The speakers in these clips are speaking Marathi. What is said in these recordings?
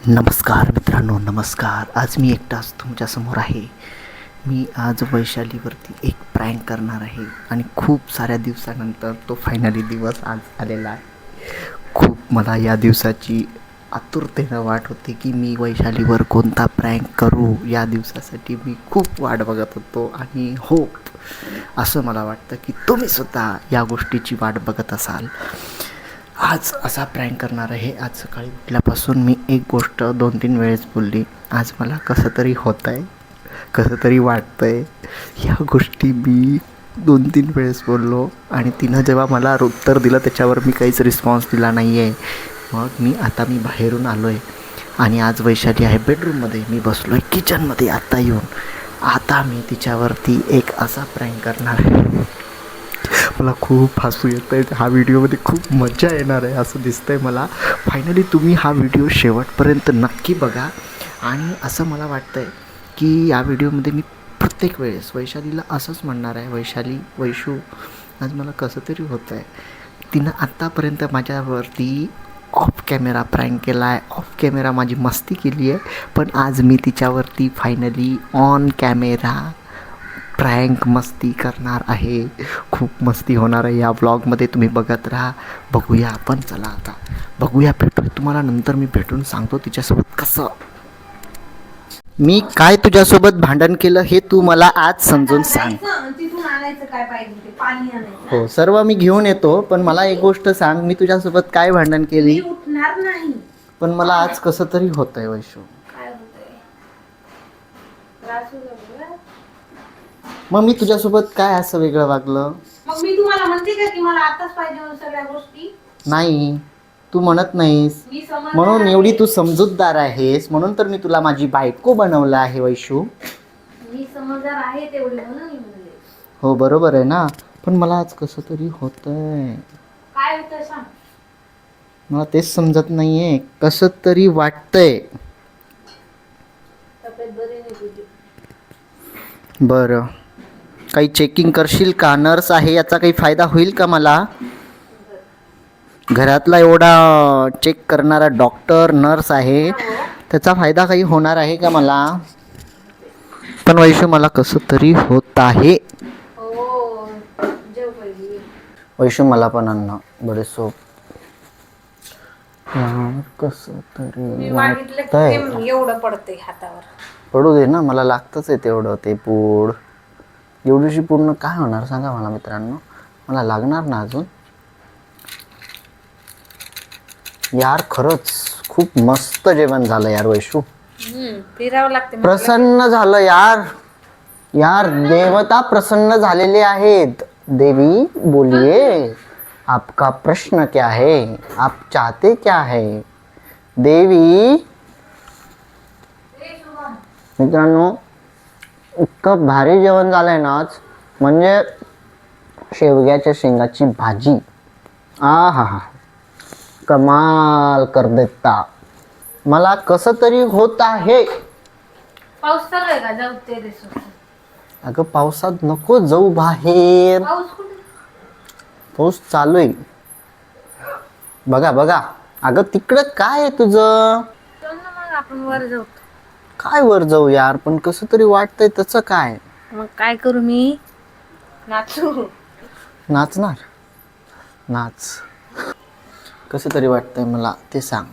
नमस्कार मित्रांनो, नमस्कार. आज मी एकटाच तुमच्यासमोर आहे. मी आज वैशालीवरती एक प्रँक करणार आहे आणि खूप साऱ्या दिवसानंतर तो फायनली दिवस आज आलेला आहे. खूप मला या दिवसाची आतुरतेनं वाट होती की मी वैशालीवर कोणता प्रँक करू. या दिवसासाठी मी खूप वाट बघत होतो आणि असं मला वाटतं की तुम्हीसुद्धा या गोष्टीची वाट बघत असाल. आज असा प्रँक करणार आहे. आज सकाळी उठल्यापासून मी एक गोष्ट 2-3 वेळेस बोलली. आज मला कसं तरी होतं आहे, कसं तरी वाटतं आहे. ह्या गोष्टी मी 2-3 वेळेस बोललो आणि तिनं जेव्हा मला उत्तर दिलं त्याच्यावर मी काहीच रिस्पॉन्स दिला नाही आहे. मग मी बाहेरून आलो आहे आणि आज वैशाली आहे बेडरूममध्ये. मी बसलो आहे किचनमध्ये आत्ता येऊन. आता मी तिच्यावरती एक असा प्रँक करणार आहे. मला खूप हसू येतं आहे. हा व्हिडिओमध्ये खूप मजा येणार आहे असं दिसतं आहे मला. फायनली तुम्ही हा व्हिडिओ शेवटपर्यंत नक्की बघा. आणि असं मला वाटतं आहे की या व्हिडिओमध्ये मी प्रत्येक वेळेस वैशालीला असंच म्हणणार आहे, वैशू आज मला कसं तरी होतं आहे. तिनं आत्तापर्यंत माझ्यावरती ऑफ कॅमेरा प्रँक केला आहे, ऑफ कॅमेरा माझी मस्ती केली आहे. पण आज मी तिच्यावरती फायनली ऑन कॅमेरा प्रँक मस्ती करणार आहे. खूप मस्ती होणार आहे या व्लॉगमध्ये. तुम्ही बघत राहा. बघूया आपण. चला आता बघूया. तुम्हाला नंतर मी भेटून सांगतो तिच्यासोबत कसं मी काय तुझ्यासोबत भांडण केलं हे तू मला आज समजून सांग. तिथून आणायचं काय पाहिजे ते पाणी आणायचं. हो, सर्व मी घेऊन येतो. पण मला एक गोष्ट सांग, मी तुझ्यासोबत काय भांडण केली? मी उठणार नाही. पण मला आज कसं तरी होतंय वैशू. काय होतंय? त्रास होतो तुला? मग मी तुझ्यासोबत काय असं वेगळं वागलं? मग मी तुम्हाला म्हणते का की मला आताच पाहिजे म्हणून सगळ्या गोष्टी? नाही, तू म्हणत नाहीस. मी समजदार म्हणून आहे. एवढी तू समजूतदार आहेस, म्हणून तर मी तुला माझी बायको बनवलं आहे वैशू. मी समजदार आहे तेवढे म्हणून मी म्हणले. हो, बरोबर आहे ना. पण मला आज कसं तरी होतंय. काय होतं सांग? मला तेच समजत नाहीये. कसं तरी वाटतंय. तब्येत बरी नाही तुझी? बरं, काही चेकिंग करशील का? नर्स आहे याचा काही फायदा होईल का मला? घरातला एवढा चेक करणारा डॉक्टर नर्स आहे, त्याचा फायदा काही होणार आहे का मला? पण वैशू मला कसं तरी होत आहे. हो, जेव पहिली. वैशू मला पण अन्न बडे सोप. कसं तरी मी मागितलं की वाटतंय. ते एवढं पडतंय हातावर. पडू दे ना, मला लागतंच आहे तेवढं. ते पूड एवढीशी पूर्ण काय होणार सांगा मला मित्रांनो. मला लागणार ना अजून. यार खरंच खूप मस्त जेवण झालं यार वैशू. फिरावं लागते. प्रसन्न झालं यार. यार देवता प्रसन्न झालेले आहेत. देवी बोलिए, आपका प्रश्न क्या है? आप चाहते क्या है देवी? मित्रांनो, इतकं भारी जेवण झालंय ना आज. म्हणजे शेवग्याच्या शेंगाची भाजी. आ हा हा, कमाल कर देता. मला कसं तरी होत आहे. पाऊस चालू आहे का? जाऊ तेरे सोबत. अगं पावसात नको जाऊ बाहेर. पाऊस कुठे? पाऊस चालू आहे. बघा बघा. अगं तिकडं काय आहे तुझं? चल ना मग आपण वर जाऊ. काय वर जाऊ यार, पण कसं तरी वाटतंय. त्याचं काय? मग काय करू मी? नाचू? नाचणार? नाच. कसं तरी वाटतंय मला ते सांग.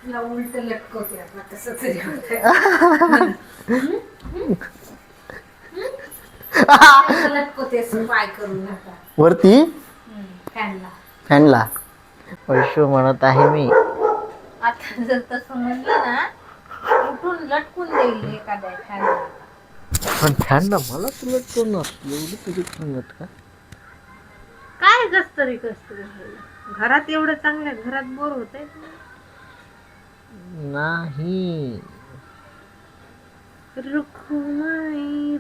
तुला उलट लटकवते आता कसं तरी होतंय. लटकवते असं पाय करून आता. वरती फॅनला. फॅनला. वैशू म्हणत आहे मी. आता जर तसं म्हणलं ना, उठून लटकून देईल एखाद्या फॅनला. पण फॅनला मला तुला लटकवणार एवढी तुझी लटका का? काय कस तरी घरात एवढं चांगलं घरात बोर होतंय. नाही. रुखमाई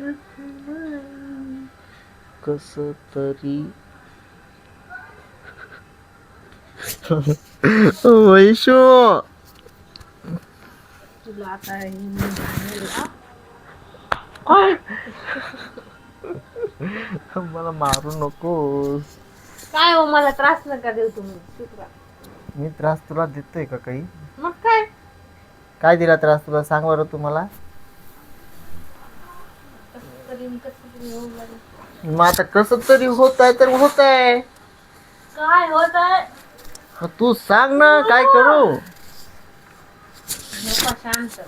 कस तरी वैशू तुला आता मला मारू नकोस. काय हो, मला त्रास नका देऊ तुम्ही. मी त्रास तुला देतोय का काही? मग काय? काय दिला त्रास तुला सांग बरं तुम्हाला. कसं तरी होऊ लागलं. मग आता कसं तरी होत आहे तर होत आहे. काय होत आहे? मग तू सांग ना काय करू. नको शांत.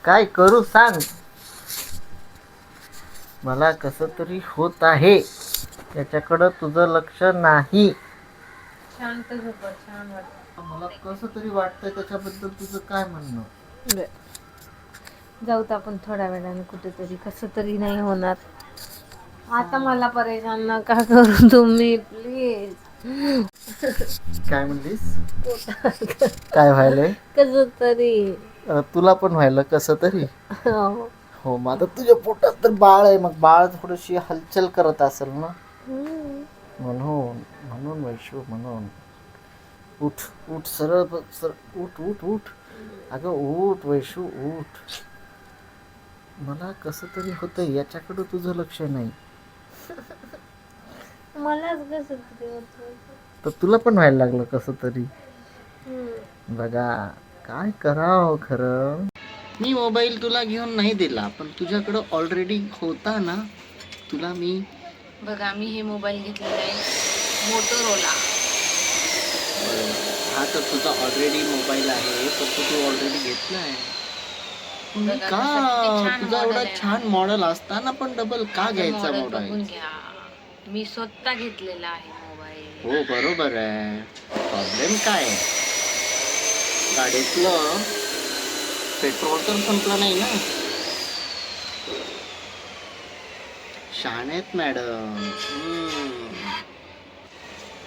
काय करू सांग. मला कसं तरी होत आहे याच्याकडं तुझं लक्ष नाही. शांत झोप, छान वाटत. मला कसं तरी वाटतंय त्याच्याबद्दल तुझं काय म्हणणं. जाऊत आपण थोड्या वेळाने कुठेतरी, कसं तरी नाही होणार. आता मला परेशान नका करू तुम्ही प्लीज. काय म्हणलीस? काय व्हायलंय? कसं तरी. तुला पण व्हायला कसं तरी. हो. हो मग आता तुझ्या पोटात तर बाळ आहे, मग बाळ थोडीशी हलचल करत असेल ना. म्हणून म्हणून वैशू म्हणून. उठ उठ सरळ उठ उठ उठ. अगं उठ वैशू उठ. मला कसं तरी होतंय याच्याकडं तुझं लक्ष नाही. मलाच कसं तरी होत. तर तुला पण व्हायला लागलं कसं तरी. बघा काय करावं खरं. मी मोबाईल तुला घेऊन नाही दिला, पण तुझ्याकडं ऑलरेडी होता ना. तुला मी बघा मी हे मोबाईल घेतलेला आहे मोटोरोला. हा तर तुझा ऑलरेडी मोबाईल आहे, पण तू ऑलरेडी घेतला आहे. का तुझा एवढा छान मॉडेल असताना पण डबल का घ्यायचा मोबाईल? मी स्वतः घेतलेला आहे मोबाईल. हो बरोबर आहे. प्रॉब्लेम काय आहे? गाडीतलं पेट्रोल तर संपलं नाही ना. शाळेत मॅडम.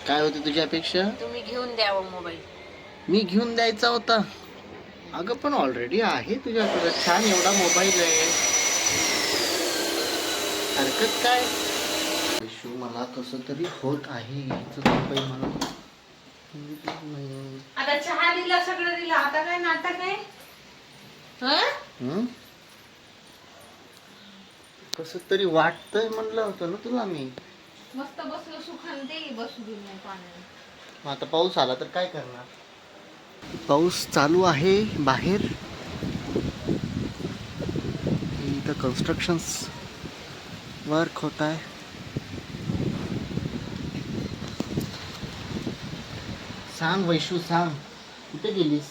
काय होती तुझी अपेक्षा? तुम्ही घेऊन द्यावं मोबाईल. मी घेऊन द्यायचा होता. अगं पण ऑलरेडी आहे तुझ्याकडे छान एवढा मोबाईल आहे. हरकत काय? मला कसं तरी होत आहे. मला आता चहा दिला, सगळं दिलं, आता काय नाटक आहे? कसं तरी वाटतंय म्हणलं होतं ना तुला मी. मस्त बसलो सुखान, ते बसू दिलं नाही पाण्याने. मग आता पाऊस आला तर काय करणार? पाऊस चालू आहे बाहेर. इथं कन्स्ट्रक्शन्स वर्क होत आहे. सांग वैशू सांग, कुठे गेलीस?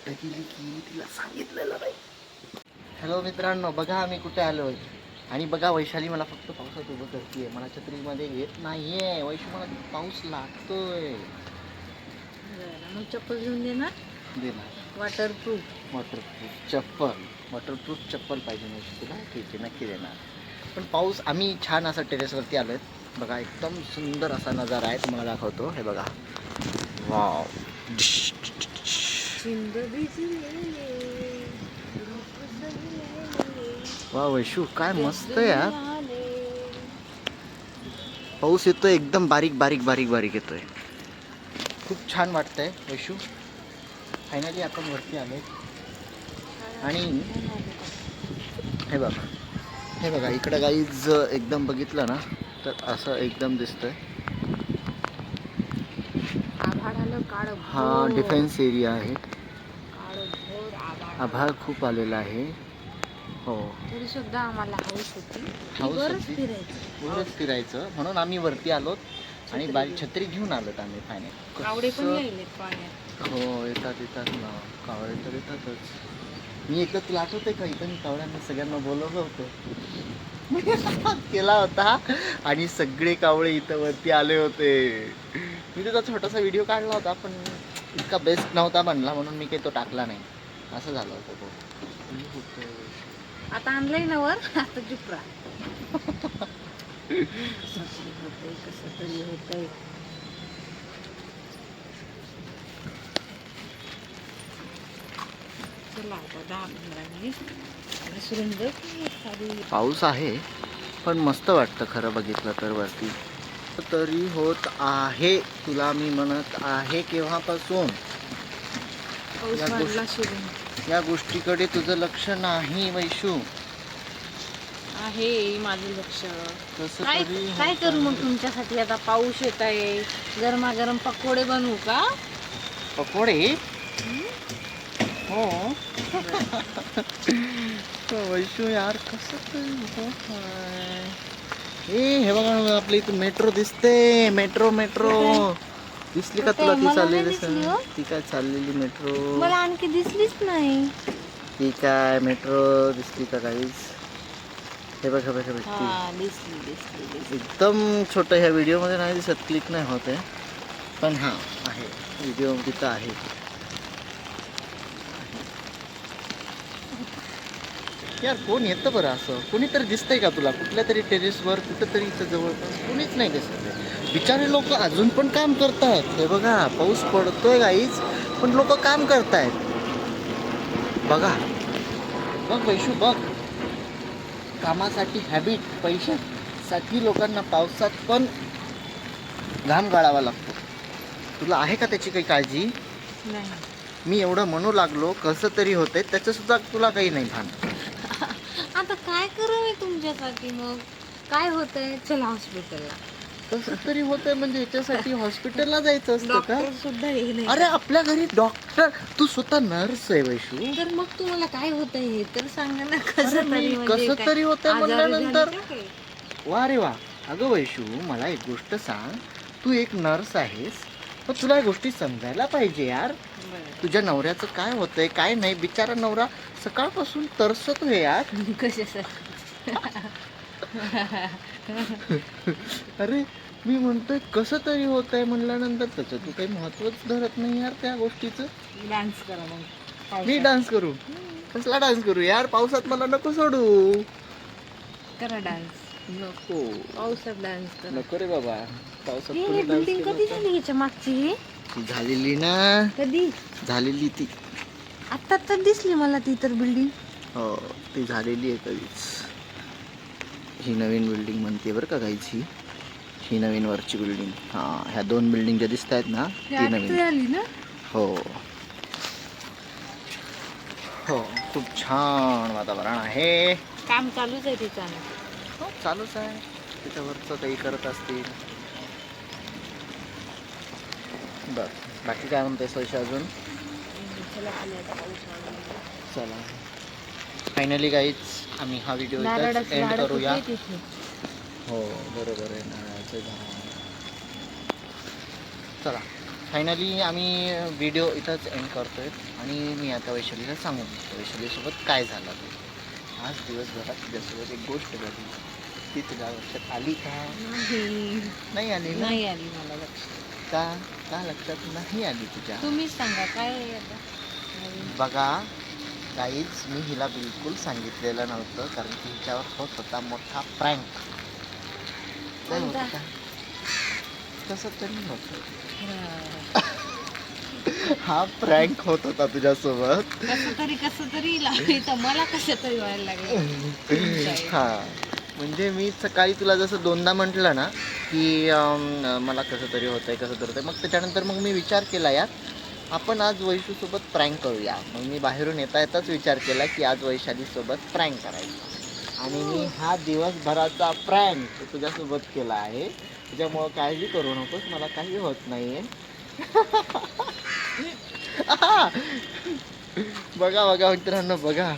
कुठे गेली की तिला सांगितलेलं नाही. हॅलो मित्रांनो, बघा आम्ही कुठे आलोय. आणि बघा वैशाली मला फक्त पावसात उभं करते. मला छत्रीमध्ये येत नाहीये. वैशू मला पाऊस लागतोय. मग चप्पल घेऊन देणार. वॉटरप्रूफ चप्पल पाहिजे वैशू तुला. ठीक आहे नक्की देणार. पण पाऊस, आम्ही छान असा टेरेसवरती आलोय. बघा एकदम सुंदर असा नजारा आहे, तुम्हाला दाखवतो. हे बघा. वाव. वा वैशू काय मस्त यार. पाऊस येतोय एकदम बारीक बारीक बारीक बारीक येतोय. खूप छान वाटतंय वैशू. फायनली आपण वरती आलोय. आणि हे बघा इकडं गाईज एकदम बघितलं ना तर असं एकदम दिसतंय. हा डिफेन्स एरिया आहे. आभाळ खूप आलेला आहे. हो तरी सुद्धा आम्हाला हाऊस होती. वरच फिरायचं म्हणून आम्ही वरती आलोत. आणि बारीक छत्री घेऊन आलोत आम्ही फायनल. कावडे पण यायलेत पाण्यात. हो येतात ना. कावळे तर येतातच. मी एकदा तुला आठवतंय का, इथं मी कावळ्यांना सगळ्यांना बोलवलं होतं. केला होता आणि सगळे कावळे इथं वरती आले होते. मी त्याचा छोटासा व्हिडिओ काढला होता, पण इतका बेस्ट नव्हता बनला म्हणून मी काही तो टाकला नाही. असं झालं होतं तो. आता आणलंय ना वर, आता चुप राहा. कसं तरी होतंय. चला आता 10-15 मिनिट. पाऊस आहे पण मस्त वाटतं खरं बघितलं तर वरती. तरी होत आहे तुला मी म्हणत आहे केव्हापासून. या गोष्टीकडे तुझं लक्ष नाही वैशू. आहे माझं लक्ष. कसं काय तरी काय करू मग तुमच्यासाठी? आता पाऊस येत आहे, गरमागरम पकोडे बनवू का? पकोडे हो. वैशू यार कसं तरी होत आहे. हे बघा आपल्या इथं मेट्रो दिसते. मेट्रो दिसली का तुला? ती मला चाललेली नाही दिसली हो. ती काय चाललेली मेट्रो? मला आणखी दिसलीच नाही. ती काय मेट्रो दिसली का काहीच? हे बघ दिसली. एकदम छोटं ह्या व्हिडिओमध्ये नाही दिसत, क्लिक नाही होत आहे, पण हां आहे व्हिडिओ तिथं आहे. यार कोण येतं बरं असं? कोणीतरी दिसतंय का तुला? कुठल्या तरी टेरेसवर कुठंतरी इथं जवळपास कोणीच नाही दिसत आहे. बिचारे लोक अजून पण काम करतायत. हे बघा पाऊस पडतोय गाईच, पण लोक काम करतायत. बघा बघ वैशू बघ, कामासाठी हॅबिट, पैशासाठी लोकांना पावसात पण घाम गाळावा लागतो. तुला आहे का त्याची काही काळजी? नाही. मी एवढं म्हणू लागलो कसं तरी होतंय, त्याचं सुद्धा तुला काही नाही भान. आता काय करू मी तुमच्यासाठी? मग काय होतंय? चला हॉस्पिटलला. कसं तरी होतंय म्हणजे याच्यासाठी हॉस्पिटलला जायचं असतं का? डॉक्टर सुद्धा येईल. अरे आपल्या घरी डॉक्टर, तू स्वतः नर्स आहे वैशू. तर मग तुम्हाला काय होतंय हे तर सांगा ना. कसं तरी होतंय म्हणल्यानंतर वा रे वा. अगं वैशू मला एक गोष्ट सांग, तू एक नर्स आहेस, पण तुला या गोष्टी समजायला पाहिजे यार. तुझ्या नवऱ्याचं काय होतंय काय नाही. बिचारा नवरा सकाळपासून तरसतोय यार. कशासाठी? अरे मी म्हणतोय कसं तरी होतंय म्हणल्यानंतर त्याचं तू काही महत्वच धरत नाही यार त्या गोष्टीचं. डान्स करा मग. मी डान्स करू? कसला डान्स करू यार? पावसात मला नको सोडू. करा डान्स. नको पावसात डान्स करा. नको रे बाबा, पावसात हे कोणी डान्स बिल्डिंग कधी केला? झाली याच्या मागची? ती झालेली ना, कधी? झालेली ती. आता तर दिसली मला ती तर बिल्डिंग. हो ती झालेली आहे कधीच. ही नवीन बिल्डिंग म्हणते बरं का काहीच. ही नवीन वरची बिल्डिंग. हां ह्या 2 बिल्डिंग ज्या दिसत आहेत ना ती नवीन झाली ना. हो हो. खूप छान वातावरण आहे. काम चालूच आहे तिचं. हो चालूच आहे. त्याच्यावरचं काही करत असतील. बरं बाकी काय म्हणते सोयशा अजून? चला फायनली गाईच आम्ही हा व्हिडिओ इथेच एंड करूया. हो बरोबर आहे, नारळाचं झाड. चला फायनली आम्ही व्हिडिओ इथंच एंड करतोय आणि मी आता वैशालीला सांगून देतो वैशालीसोबत काय झालं ते. आज दिवसभरात तुझ्यासोबत एक गोष्ट घडली, ती तुझ्या लक्षात आली का? नाही आली ना? नाही आली मला लक्षात. का लक्षात नाही आली तुझ्या? तुम्हीच सांगा काय आहे आता. बघा काहीच मी हिला बिलकुल सांगितलेलं नव्हतं, कारण की हिच्यावर होत होता मोठा प्रँक. काय होत होता? कसं तरी होत हा प्रँक होत होता तुझ्यासोबत. कसं तरी लावायचं मला. कसं तरी व्हायला लागलं. हा म्हणजे मी सकाळी तुला जसं 2दा म्हटलं ना की मला कसं तरी होतंय मग त्याच्यानंतर मग मी विचार केला यार आपण आज वैशूसोबत प्रँक करूया. मग मी बाहेरून येताच विचार केला की आज वैशालीसोबत प्रँक करायचा आणि मी हा दिवसभराचा प्रँक तुझ्यासोबत केला आहे. त्याच्यामुळं काळजी करू नकोस, मला काही होत नाही आहे. बघा मित्रांनो, बघा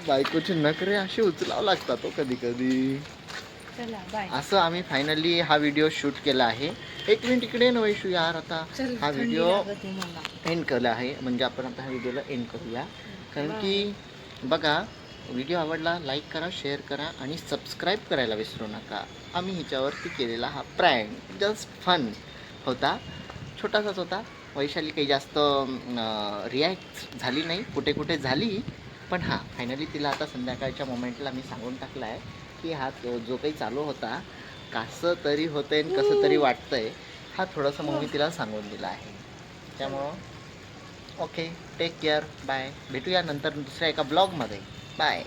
बायकोचे नखरे असे उचलावं लागतात हो कधी कधी. असं आम्ही फायनली हा व्हिडिओ शूट केला आहे. 1 मिनिट इकडे ना वैशू यार. आता हा व्हिडिओ एंड केला आहे, म्हणजे आपण आता हा व्हिडिओला एंड करूया. कारण की बघा व्हिडिओ आवडला लाईक करा, शेअर करा आणि सबस्क्राईब करायला विसरू नका. आम्ही हिच्यावरती केलेला हा प्रँक जस्ट फन होता, छोटासाच होता. वैशाली काही जास्त रिॲक्ट झाली नाही, कुठे झाली, पण हां फायनली तिला आता संध्याकाळच्या मोमेंटला मी सांगून टाकला आहे की हा जो काही चालू होता कसं तरी होतंय आणि कसं तरी वाटतंय हा थोडंसं मग मी तिला सांगून दिला आहे. त्यामुळं ओके, टेक केअर, बाय. भेटूया नंतर दुसऱ्या एका ब्लॉगमध्ये. बाय.